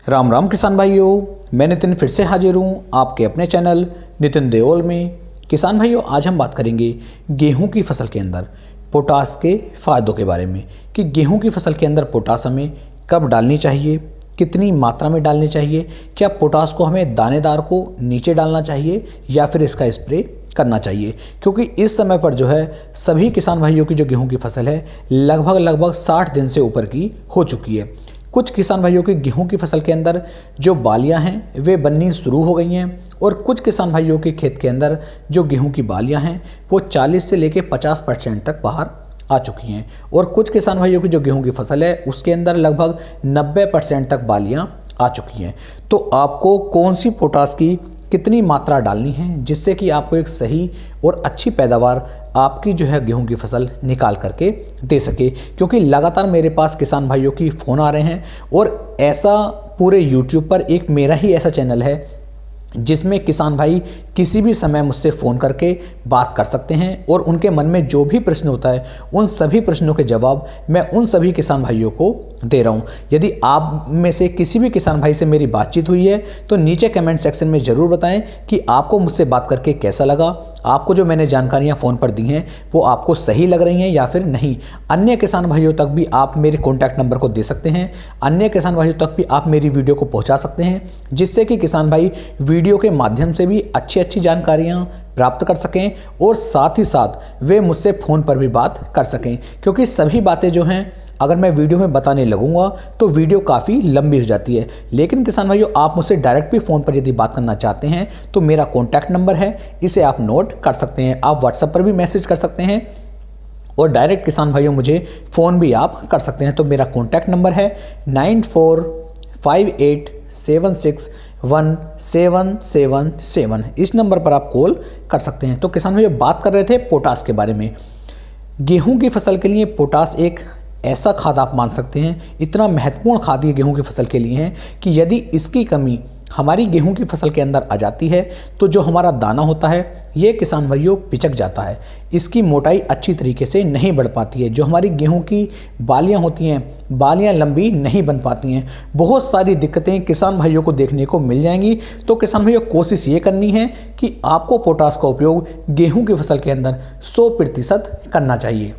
राम राम किसान भाइयों, मैं नितिन फिर से हाजिर हूँ आपके अपने चैनल नितिन देओल में। किसान भाइयों, आज हम बात करेंगे गेहूं की फसल के अंदर पोटास के फ़ायदों के बारे में कि गेहूं की फसल के अंदर पोटास हमें कब डालनी चाहिए, कितनी मात्रा में डालनी चाहिए, क्या पोटास को हमें दानेदार को नीचे डालना चाहिए या फिर इसका स्प्रे करना चाहिए। क्योंकि इस समय पर जो है सभी किसान भाइयों की जो गेहूं की फसल है लगभग 60 दिन से ऊपर की हो चुकी है। कुछ किसान भाइयों की गेहूं की फसल के अंदर जो बालियां हैं वे बननी शुरू हो गई हैं और कुछ किसान भाइयों के खेत के अंदर जो गेहूं की बालियां हैं वो 40 से लेकर 50% तक बाहर आ चुकी हैं और कुछ किसान भाइयों की जो गेहूं की फसल है उसके अंदर लगभग 90% तक बालियां आ चुकी हैं। तो आपको कौन सी पोटास की कितनी मात्रा डालनी है जिससे कि आपको एक सही और अच्छी पैदावार आपकी जो है गेहूं की फसल निकाल करके दे सके। क्योंकि लगातार मेरे पास किसान भाइयों की फ़ोन आ रहे हैं और ऐसा पूरे YouTube पर एक मेरा ही ऐसा चैनल है जिसमें किसान भाई किसी भी समय मुझसे फ़ोन करके बात कर सकते हैं और उनके मन में जो भी प्रश्न होता है उन सभी प्रश्नों के जवाब मैं उन सभी किसान भाइयों को दे रहा हूं। यदि आप में से किसी भी किसान भाई से मेरी बातचीत हुई है तो नीचे कमेंट सेक्शन में ज़रूर बताएं कि आपको मुझसे बात करके कैसा लगा, आपको जो मैंने जानकारियाँ फ़ोन पर दी हैं वो आपको सही लग रही हैं या फिर नहीं। अन्य किसान भाइयों तक भी आप मेरे कॉन्टैक्ट नंबर को दे सकते हैं, अन्य किसान भाइयों तक भी आप मेरी वीडियो को पहुँचा सकते हैं जिससे कि किसान भाई वीडियो के माध्यम से भी अच्छी जानकारियाँ प्राप्त कर सकें और साथ ही साथ वे मुझसे फ़ोन पर भी बात कर सकें। क्योंकि सभी बातें जो हैं अगर मैं वीडियो में बताने लगूंगा तो वीडियो काफ़ी लंबी हो जाती है। लेकिन किसान भाइयों, आप मुझसे डायरेक्ट भी फ़ोन पर यदि बात करना चाहते हैं तो मेरा कॉन्टैक्ट नंबर है, इसे आप नोट कर सकते हैं। आप व्हाट्सएप पर भी मैसेज कर सकते हैं और डायरेक्ट किसान भाइयों मुझे फ़ोन भी आप कर सकते हैं। तो मेरा कॉन्टैक्ट नंबर है 9458761777। इस नंबर पर आप कॉल कर सकते हैं। तो किसान भाइयों, बात कर रहे थे पोटास के बारे में। गेहूं की फसल के लिए पोटास एक ऐसा खाद आप मान सकते हैं, इतना महत्वपूर्ण खाद ये गेहूं की फसल के लिए है कि यदि इसकी कमी हमारी गेहूं की फसल के अंदर आ जाती है तो जो हमारा दाना होता है ये किसान भाइयों पिचक जाता है, इसकी मोटाई अच्छी तरीके से नहीं बढ़ पाती है। जो हमारी गेहूं की बालियां होती हैं, बालियां लंबी नहीं बन पाती हैं। बहुत सारी दिक्कतें किसान भाइयों को देखने को मिल जाएंगी। तो किसान भाइयों, कोशिश ये करनी है कि आपको पोटास का उपयोग गेहूं की फसल के अंदर 100% करना चाहिए।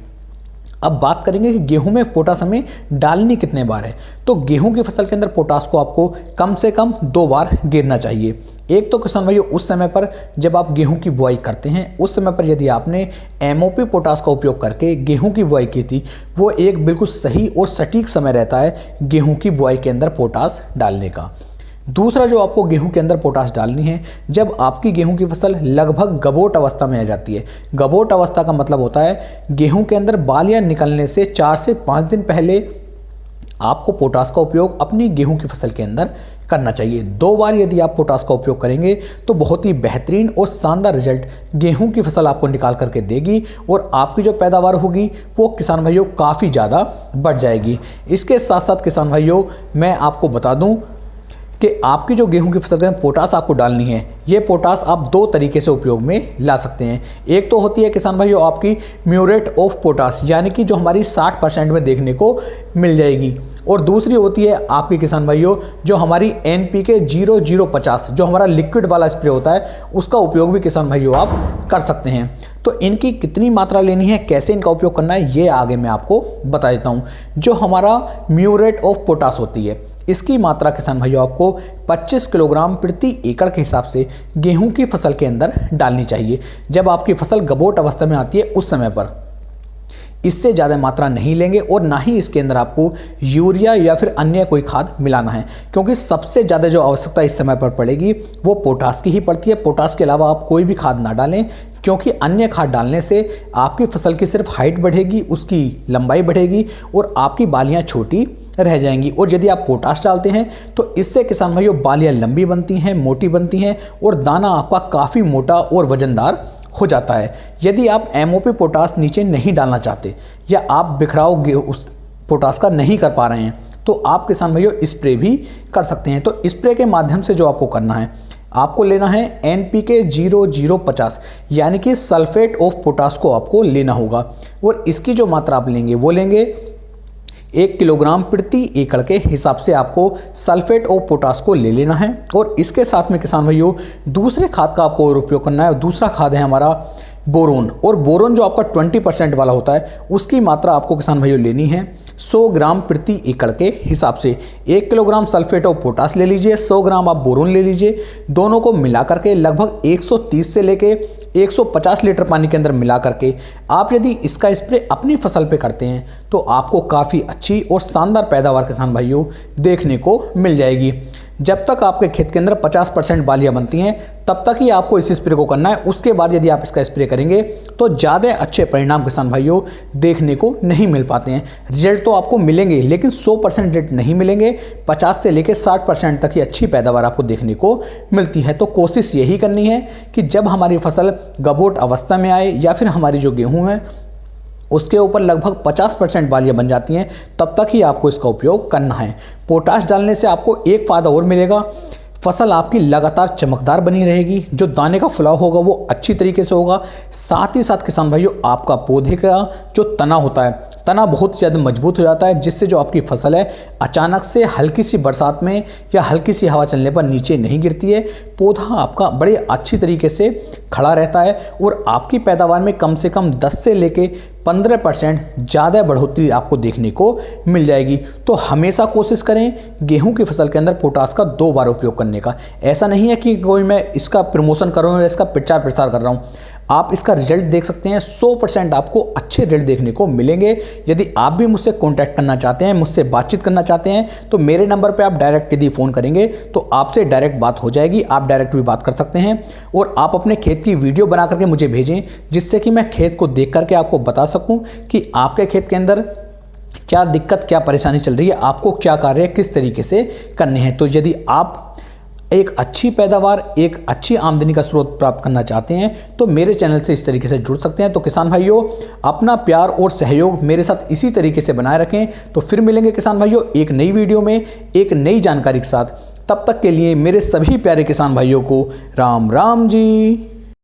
अब बात करेंगे कि गेहूं में पोटास हमें डालनी कितने बार है। तो गेहूं की फसल के अंदर पोटास को आपको कम से कम 2 बार गिरना चाहिए। एक तो किसान भाइयों उस समय पर जब आप गेहूं की बुआई करते हैं, उस समय पर यदि आपने MOP पोटास का उपयोग करके गेहूं की बुआई की थी, वो एक बिल्कुल सही और सटीक समय रहता है गेहूँ की बुआई के अंदर पोटास डालने का। दूसरा जो आपको गेहूं के अंदर पोटास डालनी है जब आपकी गेहूं की फसल लगभग गबोट अवस्था में आ जाती है। गबोट अवस्था का मतलब होता है गेहूं के अंदर बालियां निकलने से 4 से 5 दिन पहले आपको पोटास का उपयोग अपनी गेहूं की फसल के अंदर करना चाहिए। 2 बार यदि आप पोटास का उपयोग करेंगे तो बहुत ही बेहतरीन और शानदार रिजल्ट गेहूं की फसल आपको निकाल करके देगी और आपकी जो पैदावार होगी वो किसान भाइयों काफ़ी ज़्यादा बढ़ जाएगी। इसके साथ साथ किसान भाइयों, मैं आपको बता दूं कि आपकी जो गेहूं की फसल में पोटास आपको डालनी है, ये पोटास आप 2 तरीके से उपयोग में ला सकते हैं। एक तो होती है किसान भाइयों आपकी म्यूरेट ऑफ पोटास, यानी कि जो हमारी 60% में देखने को मिल जाएगी, और दूसरी होती है आपकी किसान भाइयों जो हमारी NPK 0050 जो हमारा लिक्विड वाला स्प्रे होता है, उसका उपयोग भी किसान भाइयों आप कर सकते हैं। तो इनकी कितनी मात्रा लेनी है, कैसे इनका उपयोग करना है, ये आगे मैं आपको बता देता हूँ। जो हमारा म्यूरेट ऑफ पोटास होती है इसकी मात्रा किसान भाइयों आपको 25 किलोग्राम प्रति एकड़ के हिसाब से गेहूं की फसल के अंदर डालनी चाहिए जब आपकी फसल गबोट अवस्था में आती है उस समय पर। इससे ज़्यादा मात्रा नहीं लेंगे और ना ही इसके अंदर आपको यूरिया या फिर अन्य कोई खाद मिलाना है, क्योंकि सबसे ज़्यादा जो आवश्यकता इस समय पर पड़ेगी वो पोटास की ही पड़ती है। पोटास के अलावा आप कोई भी खाद ना डालें, क्योंकि अन्य खाद डालने से आपकी फसल की सिर्फ हाइट बढ़ेगी, उसकी लंबाई बढ़ेगी और आपकी बालियां छोटी रह जाएंगी। और यदि आप पोटास डालते हैं तो इससे किसान भाइयों बालियां लंबी बनती हैं, मोटी बनती हैं और दाना आपका काफ़ी मोटा और वजनदार हो जाता है। यदि आप MOP पोटास नीचे नहीं डालना चाहते या आप बिखराव उस पोटास का नहीं कर पा रहे हैं तो आप किसान भाइयों स्प्रे भी कर सकते हैं। तो स्प्रे के माध्यम से जो आपको करना है, आपको लेना है NPK 0050 यानी कि सल्फेट ऑफ पोटास को आपको लेना होगा। और इसकी जो मात्रा आप लेंगे वो लेंगे 1 किलोग्राम प्रति एकड़ के हिसाब से आपको सल्फेट और पोटास को ले लेना है। और इसके साथ में किसान भाइयों दूसरे खाद का आपको और उपयोग करना है। दूसरा खाद है हमारा बोरोन, और बोरोन जो आपका 20% वाला होता है उसकी मात्रा आपको किसान भाइयों लेनी है 100 ग्राम प्रति एकड़ के हिसाब से। 1 किलोग्राम सल्फेट और पोटास ले लीजिए, 100 ग्राम आप बोरोन ले लीजिए। दोनों को मिला करके लगभग 130 से लेके 150 लीटर पानी के अंदर मिला करके आप यदि इसका स्प्रे अपनी फसल पे करते हैं तो आपको काफ़ी अच्छी और शानदार पैदावार किसान भाइयों देखने को मिल जाएगी। जब तक आपके खेत के अंदर 50% बालियाँ बनती हैं तब तक ही आपको इस स्प्रे को करना है। उसके बाद यदि आप इसका स्प्रे करेंगे तो ज़्यादा अच्छे परिणाम किसान भाइयों देखने को नहीं मिल पाते हैं। रिजल्ट तो आपको मिलेंगे लेकिन 100% रेट नहीं मिलेंगे, 50 से लेकर 60% तक ही अच्छी पैदावार आपको देखने को मिलती है। तो कोशिश यही करनी है कि जब हमारी फसल गबोट अवस्था में आए या फिर हमारी जो गेहूँ है उसके ऊपर लगभग 50% बालियाँ बन जाती हैं तब तक ही आपको इसका उपयोग करना है। पोटाश डालने से आपको एक फ़ायदा और मिलेगा, फसल आपकी लगातार चमकदार बनी रहेगी, जो दाने का फुलाव होगा वो अच्छी तरीके से होगा। साथ ही साथ किसान भाइयों आपका पौधे का जो तना होता है, तना बहुत ज़्यादा मजबूत हो जाता है, जिससे जो आपकी फसल है अचानक से हल्की सी बरसात में या हल्की सी हवा चलने पर नीचे नहीं गिरती है। पौधा आपका बड़े अच्छी तरीके से खड़ा रहता है और आपकी पैदावार में कम से कम 10 से लेके 15% ज़्यादा बढ़ोतरी आपको देखने को मिल जाएगी। तो हमेशा कोशिश करें गेहूं की फसल के अंदर पोटास का 2 बार उपयोग करने का। ऐसा नहीं है कि कोई मैं इसका प्रमोशन कर रहा हूँ या इसका प्रचार प्रसार कर रहा हूँ, आप इसका रिजल्ट देख सकते हैं। 100% आपको अच्छे रिजल्ट देखने को मिलेंगे। यदि आप भी मुझसे कांटेक्ट करना चाहते हैं, मुझसे बातचीत करना चाहते हैं तो मेरे नंबर पे आप डायरेक्ट यदि फ़ोन करेंगे तो आपसे डायरेक्ट बात हो जाएगी। आप डायरेक्ट भी बात कर सकते हैं और आप अपने खेत की वीडियो बना करके मुझे भेजें, जिससे कि मैं खेत को देख करके आपको बता सकूँ कि आपके खेत के अंदर क्या दिक्कत, क्या परेशानी चल रही है, आपको क्या कार्य किस तरीके से करने हैं। तो यदि आप एक अच्छी पैदावार, एक अच्छी आमदनी का स्रोत प्राप्त करना चाहते हैं तो मेरे चैनल से इस तरीके से जुड़ सकते हैं। तो किसान भाइयों अपना प्यार और सहयोग मेरे साथ इसी तरीके से बनाए रखें। तो फिर मिलेंगे किसान भाइयों एक नई वीडियो में एक नई जानकारी के साथ। तब तक के लिए मेरे सभी प्यारे किसान भाइयों को राम राम जी।